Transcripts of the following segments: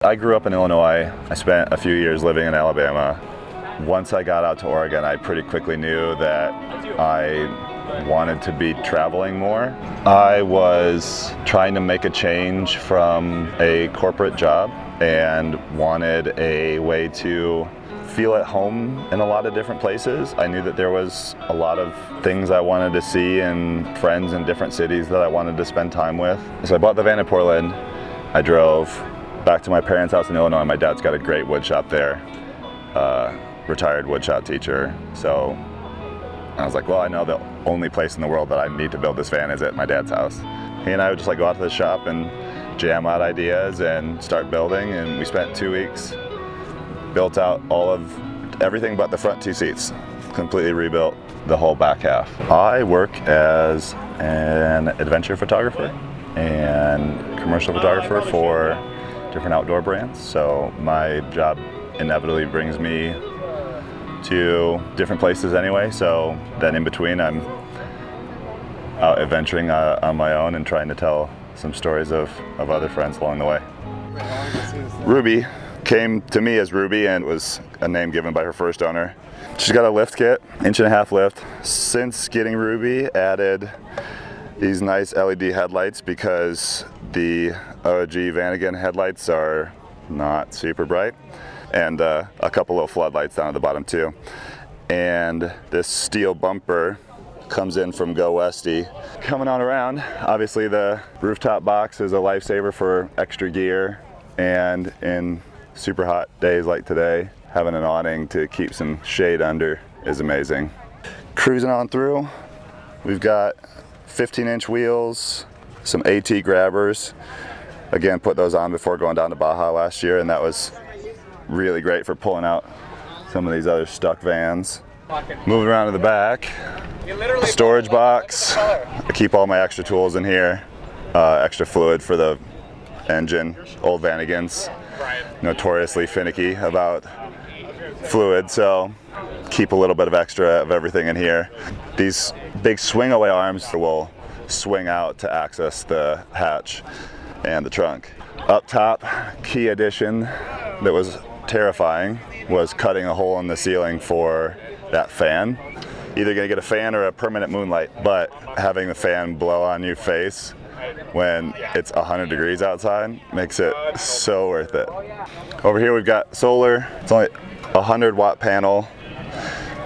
I grew up in Illinois. I spent a few years living in Alabama. Once I got out to Oregon, I pretty quickly knew that I wanted to be traveling more. I was trying to make a change from a corporate job and wanted a way to feel at home in a lot of different places. I knew that there was a lot of things I wanted to see and friends in different cities that I wanted to spend time with. So I bought the van in Portland. I drove back to my parents' house in Illinois. My dad's got a great wood shop there, retired wood shop teacher. So I was like, well, I know the only place in the world that I need to build this van is at my dad's house. He and I would just go out to the shop and jam out ideas and start building, and we spent 2 weeks, built out all of everything but the front two seats, completely rebuilt the whole back half. I work as an adventure photographer and commercial photographer for different outdoor brands. So my job inevitably brings me to different places anyway. So then in between, I'm out adventuring on my own and trying to tell some stories of other friends along the way. Ruby came to me as Ruby, and was a name given by her first owner. She's got a lift kit, 1.5-inch lift. Since getting Ruby, added these nice LED headlights because the OG Vanagon headlights are not super bright, and a couple of floodlights down at the bottom too. And this steel bumper comes in from Go Westy. Coming on around, obviously the rooftop box is a lifesaver for extra gear, and in super hot days like today, having an awning to keep some shade under is amazing. Cruising on through, we've got 15-inch wheels, some AT grabbers. Again, put those on before going down to Baja last year, and that was really great for pulling out some of these other stuck vans. Moving around to the back, storage box. I keep all my extra tools in here, extra fluid for the engine. Old Vanagons, notoriously finicky about fluid, so keep a little bit of extra of everything in here. These big swing away arms will swing out to access the hatch and the trunk. Up top, key addition that was terrifying was cutting a hole in the ceiling for that fan. Either gonna get a fan or a permanent moonlight, but having the fan blow on your face when it's 100 degrees outside makes it so worth it. Over here we've got solar. It's only a 100-watt panel,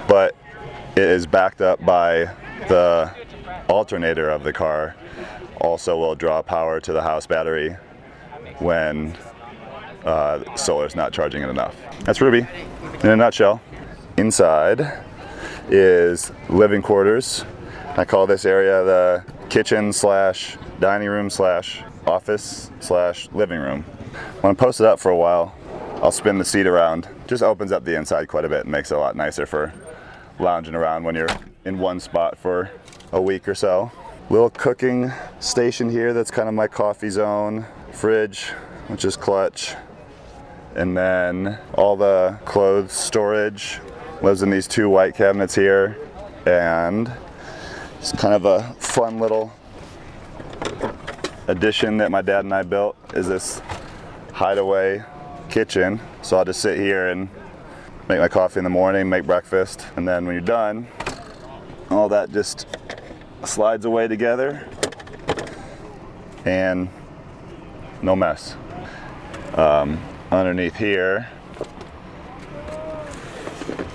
but it is backed up by the alternator of the car. Also will draw power to the house battery when solar's not charging it enough. That's Ruby in a nutshell. Inside is living quarters. I call this area the kitchen slash dining room slash office slash living room. When I post it up for a while, I'll spin the seat around. Just opens up the inside quite a bit and makes it a lot nicer for lounging around when you're in one spot for a week or so. Little cooking station here that's kind of my coffee zone. Fridge, which is clutch. And then all the clothes storage lives in these 2 white cabinets here. And it's kind of a fun little addition that my dad and I built is this Hideaway Kitchen. So I'll just sit here and make my coffee in the morning, make breakfast, and then when you're done, all that just slides away together and no mess. Underneath here,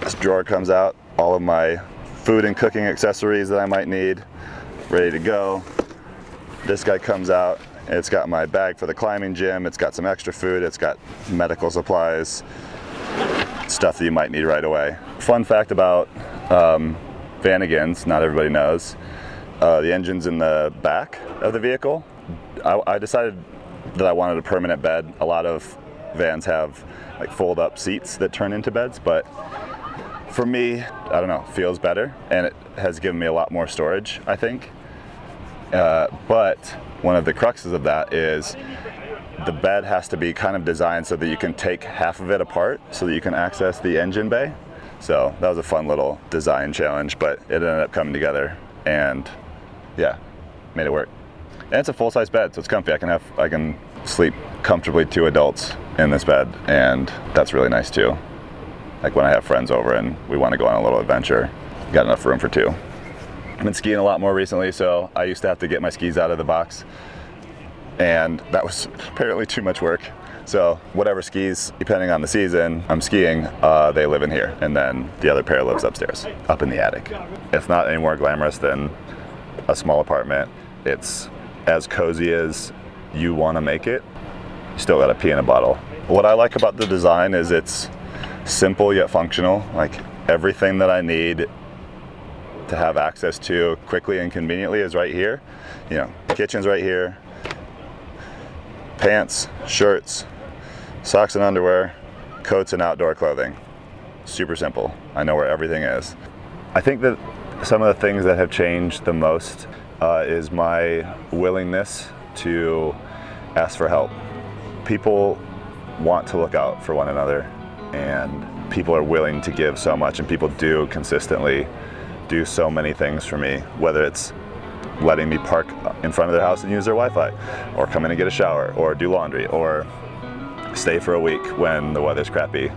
this drawer comes out, all of my food and cooking accessories that I might need, ready to go. This guy comes out, it's got my bag for the climbing gym, it's got some extra food, it's got medical supplies, stuff that you might need right away. Fun fact about Vanagons, not everybody knows, the engine's in the back of the vehicle. I decided that I wanted a permanent bed. A lot of vans have like fold up seats that turn into beds, but for me, I don't know, feels better, and it has given me a lot more storage, I think. But one of the cruxes of that is the bed has to be kind of designed so that you can take half of it apart so that you can access the engine bay. So that was a fun little design challenge, but it ended up coming together and yeah, made it work. And it's a full-size bed, so it's comfy. I can sleep comfortably 2 adults in this bed, and that's really nice too. Like when I have friends over and we want to go on a little adventure, got enough room for two. I've been skiing a lot more recently, so I used to have to get my skis out of the box, and that was apparently too much work. So whatever skis, depending on the season I'm skiing, they live in here, and then the other pair lives upstairs, up in the attic. It's not any more glamorous than a small apartment. It's as cozy as you want to make it. You still gotta pee in a bottle. What I like about the design is it's simple yet functional. Like everything that I need to have access to quickly and conveniently is right here. You know, kitchen's right here. Pants, shirts, socks and underwear, coats and outdoor clothing. Super simple. I know where everything is. I think that some of the things that have changed the most is my willingness to ask for help. People want to look out for one another, and people are willing to give so much, and people do consistently do so many things for me, whether it's letting me park in front of their house and use their Wi-Fi, or come in and get a shower, or do laundry, or stay for a week when the weather's crappy.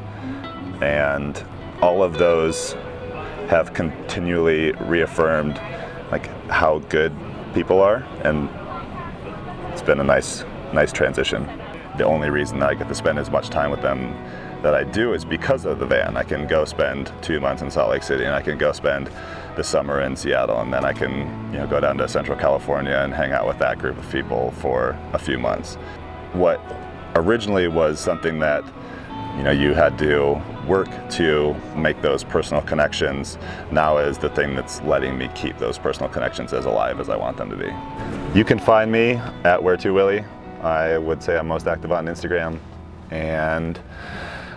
And all of those have continually reaffirmed like how good people are, and it's been a nice transition. The only reason that I get to spend as much time with them that I do is because of the van. I can go spend 2 months in Salt Lake City, and I can go spend the summer in Seattle, and then I can, go down to Central California and hang out with that group of people for a few months. What originally was something that you had to work to make those personal connections, now is the thing that's letting me keep those personal connections as alive as I want them to be. You can find me at Where to Willie. I would say I'm most active on Instagram, and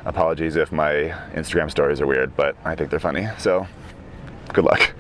apologies if my Instagram stories are weird, but I think they're funny, so good luck.